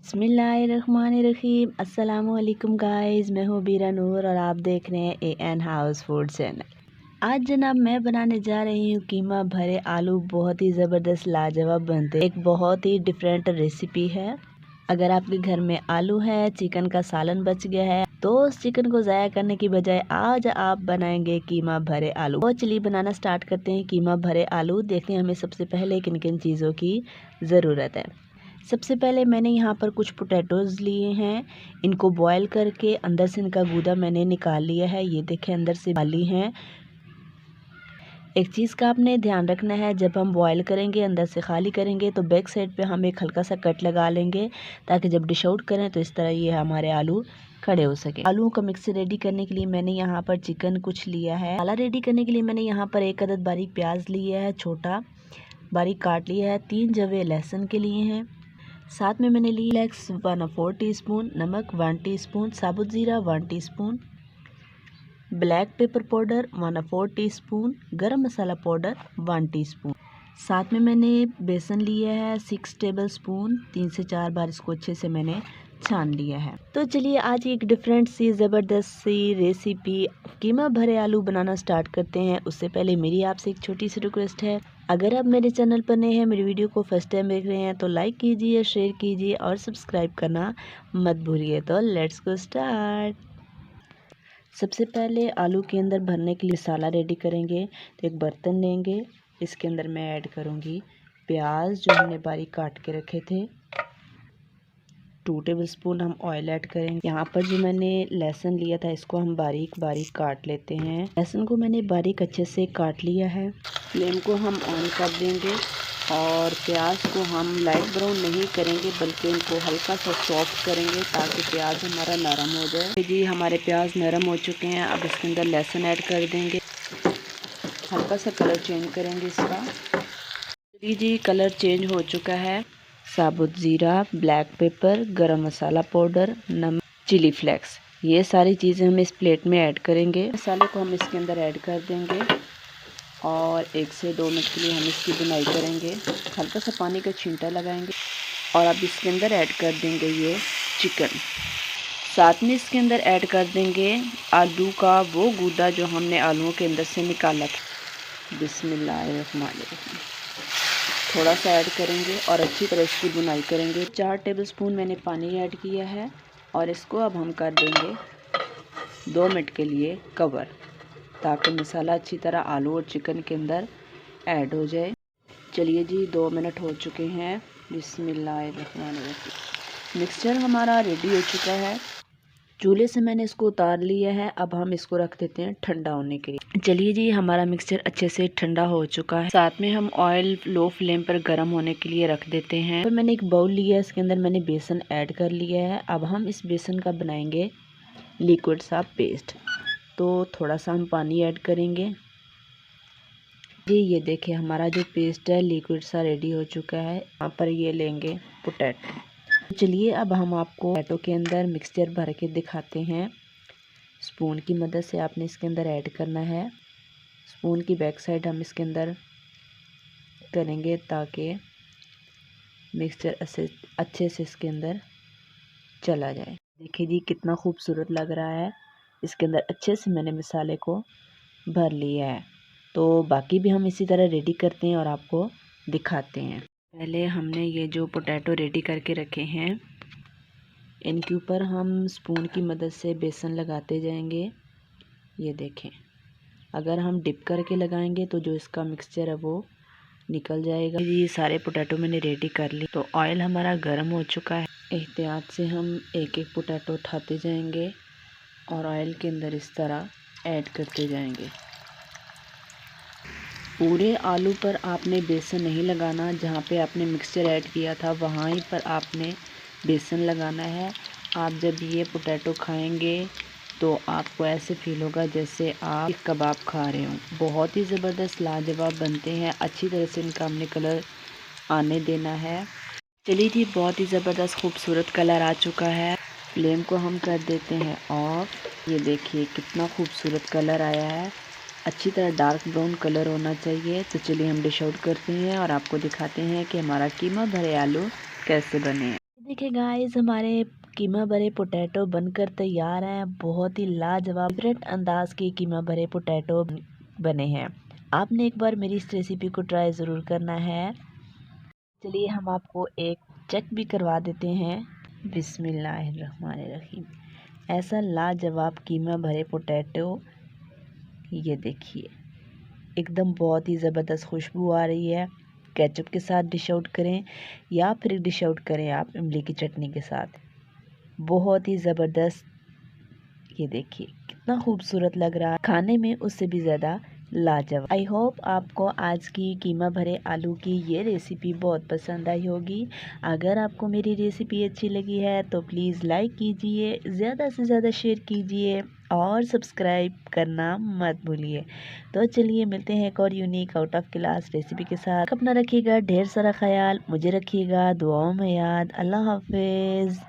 बिस्मिल्लाहिर्रहमानिर्रहीम। अस्सलामुअलैकुम गाइस, मैं हूँ बीरा नूर और आप देख रहे हैं AN हाउस फूड चैनल। आज जनाब मैं बनाने जा रही हूँ कीमा भरे आलू। बहुत ही ज़बरदस्त लाजवाब बनते हैं। एक बहुत ही डिफरेंट रेसिपी है। अगर आपके घर में आलू है, चिकन का सालन बच गया है तो उस चिकन को ज़ाया करने की बजाय आज आप बनाएंगे कीमा भरे आलू। तो चलिए बनाना स्टार्ट करते हैं कीमा भरे आलू। देखते हैं हमें सबसे पहले किन किन चीज़ों की ज़रूरत है। सबसे पहले मैंने यहाँ पर कुछ पोटैटोज़ लिए हैं। इनको बॉयल करके अंदर से इनका गूदा मैंने निकाल लिया है। ये देखें अंदर से खाली हैं। एक चीज़ का आपने ध्यान रखना है, जब हम बॉयल करेंगे अंदर से खाली करेंगे तो बैक साइड पे हम एक हल्का सा कट लगा लेंगे ताकि जब डिश आउट करें तो इस तरह ये हमारे आलू खड़े हो सके। आलूओं का मिक्स रेडी करने के लिए मैंने यहाँ पर चिकन कुछ लिया है। मसाला रेडी करने के लिए मैंने यहाँ पर एक अदद बारीक प्याज लिया है, छोटा बारीक काट लिया है। 3 जवे लहसुन के लिए हैं। साथ में मैंने ली फ्लेक्स 1/4 टीस्पून, नमक 1 टीस्पून, साबुत ज़ीरा 1 teaspoon, black pepper powder 1/4 teaspoon, गरम मसाला पाउडर 1 टीस्पून। साथ में मैंने बेसन लिया है 6 टेबलस्पून। 3 से 4 बार इसको अच्छे से मैंने छान लिया है। तो चलिए आज एक डिफरेंट सी ज़बरदस्त सी रेसिपी कीमा भरे आलू बनाना स्टार्ट करते हैं। उससे पहले मेरी आपसे एक छोटी सी रिक्वेस्ट है, अगर आप मेरे चैनल पर नए हैं, मेरी वीडियो को फर्स्ट टाइम देख रहे हैं तो लाइक कीजिए, शेयर कीजिए और सब्सक्राइब करना मत भूलिए। तो लेट्स गो स्टार्ट। सबसे पहले आलू के अंदर भरने के लिए मसाला रेडी करेंगे। तो एक बर्तन लेंगे, इसके अंदर मैं ऐड करूँगी प्याज जो हमने बारीक काट के रखे थे। 2 टेबलस्पून हम ऑयल ऐड करेंगे। यहाँ पर जो मैंने लहसुन लिया था इसको हम बारीक बारीक काट लेते हैं। लहसुन को मैंने बारीक अच्छे से काट लिया है। फ्लेम को हम ऑन कर देंगे और प्याज को हम लाइट ब्राउन नहीं करेंगे बल्कि इनको हल्का सा सॉफ्ट करेंगे ताकि प्याज हमारा नरम हो जाए। जी हमारे प्याज नरम हो चुके हैं। अब इसके अंदर लहसुन ऐड कर देंगे। हल्का सा कलर चेंज करेंगे इसका। जी कलर चेंज हो चुका है। साबुत ज़ीरा, ब्लैक पेपर, गरम मसाला पाउडर, नमक, चिली फ्लेक्स, ये सारी चीज़ें हम इस प्लेट में ऐड करेंगे। मसाले को हम इसके अंदर ऐड कर देंगे और 1 से 2 मिनट के लिए हम इसकी बुनाई करेंगे। हल्का सा पानी का छींटा लगाएंगे और अब इसके अंदर ऐड कर देंगे ये चिकन। साथ में इसके अंदर ऐड कर देंगे आलू का वो गूदा जो हमने आलूओं के अंदर से निकाला था। बिस्मिल्लाहिर्रहमानिर्रहीम। थोड़ा सा ऐड करेंगे और अच्छी तरह इसकी बुनाई करेंगे। 4 टेबलस्पून मैंने पानी ऐड किया है और इसको अब हम कर देंगे 2 मिनट के लिए कवर ताकि मसाला अच्छी तरह आलू और चिकन के अंदर ऐड हो जाए। चलिए जी 2 मिनट हो चुके हैं। बिस्मिल्लाहिर्रहमानिर्रहीम। मिक्सचर हमारा रेडी हो चुका है। चूल्हे से मैंने इसको उतार लिया है। अब हम इसको रख देते हैं ठंडा होने के लिए। चलिए जी हमारा मिक्सचर अच्छे से ठंडा हो चुका है। साथ में हम ऑयल लो फ्लेम पर गर्म होने के लिए रख देते हैं। तो मैंने एक बाउल लिया है, इसके अंदर मैंने बेसन ऐड कर लिया है। अब हम इस बेसन का बनाएंगे लिक्विड सा पेस्ट। तो थोड़ा सा हम पानी ऐड करेंगे। जी ये देखिए हमारा जो पेस्ट है लिक्विड सा रेडी हो चुका है। यहाँ पर ये लेंगे पोटैटो। चलिए अब हम आपको पोटैटो के अंदर मिक्सचर भर के दिखाते हैं। स्पून की मदद से आपने इसके अंदर ऐड करना है। स्पून की बैक साइड हम इसके अंदर करेंगे ताकि मिक्सचर अच्छे से इसके अंदर चला जाए। देखिए जी कितना खूबसूरत लग रहा है। इसके अंदर अच्छे से मैंने मसाले को भर लिया है। तो बाकी भी हम इसी तरह रेडी करते हैं और आपको दिखाते हैं। पहले हमने ये जो पोटैटो रेडी करके रखे हैं इनके ऊपर हम स्पून की मदद से बेसन लगाते जाएंगे। ये देखें, अगर हम डिप करके लगाएंगे तो जो इसका मिक्सचर है वो निकल जाएगा। ये सारे पोटैटो मैंने रेडी कर ली। तो ऑयल हमारा गर्म हो चुका है। एहतियात से हम एक एक पोटैटो उठाते जाएंगे और ऑयल के अंदर इस तरह ऐड करते जाएंगे। पूरे आलू पर आपने बेसन नहीं लगाना। जहाँ पे आपने मिक्सचर ऐड किया था वहाँ ही पर आपने बेसन लगाना है। आप जब ये पोटैटो खाएंगे तो आपको ऐसे फील होगा जैसे आप कबाब खा रहे हो। बहुत ही ज़बरदस्त लाजवाब बनते हैं। अच्छी तरह से इनका हमने कलर आने देना है। चलिए जी बहुत ही ज़बरदस्त खूबसूरत कलर आ चुका है। फ्लेम को हम कर देते हैं ऑफ। ये देखिए कितना खूबसूरत कलर आया है। अच्छी तरह डार्क ब्राउन कलर होना चाहिए। तो चलिए हम डिश आउट करते हैं और आपको दिखाते हैं कि हमारा कीमा भरे आलू कैसे बने हैं। देखिए गाइस, हमारे कीमा भरे पोटैटो बनकर तैयार हैं। बहुत ही लाजवाब डिफरेंट अंदाज के कीमा भरे पोटैटो बने हैं। आपने एक बार मेरी इस रेसिपी को ट्राई ज़रूर करना है। चलिए हम आपको एक चेक भी करवा देते हैं। बिस्मिल्लाहिर्रहमानिर्रहीम। ऐसा लाजवाब कीमा भरे पोटैटो, ये देखिए, एकदम बहुत ही ज़बरदस्त खुशबू आ रही है। केचप के साथ डिश आउट करें या फिर डिश आउट करें आप इमली की चटनी के साथ, बहुत ही ज़बरदस्त। ये देखिए कितना खूबसूरत लग रहा है, खाने में उससे भी ज़्यादा लाजवाब। आई होप आपको आज की कीमा भरे आलू की ये रेसिपी बहुत पसंद आई होगी। अगर आपको मेरी रेसिपी अच्छी लगी है तो प्लीज़ लाइक कीजिए, ज़्यादा से ज़्यादा शेयर कीजिए और सब्सक्राइब करना मत भूलिए। तो चलिए मिलते हैं एक और unique out of class recipe के साथ। अपना रखिएगा ढेर सारा ख्याल, मुझे रखिएगा दुआओं में याद। अल्लाह हाफिज़।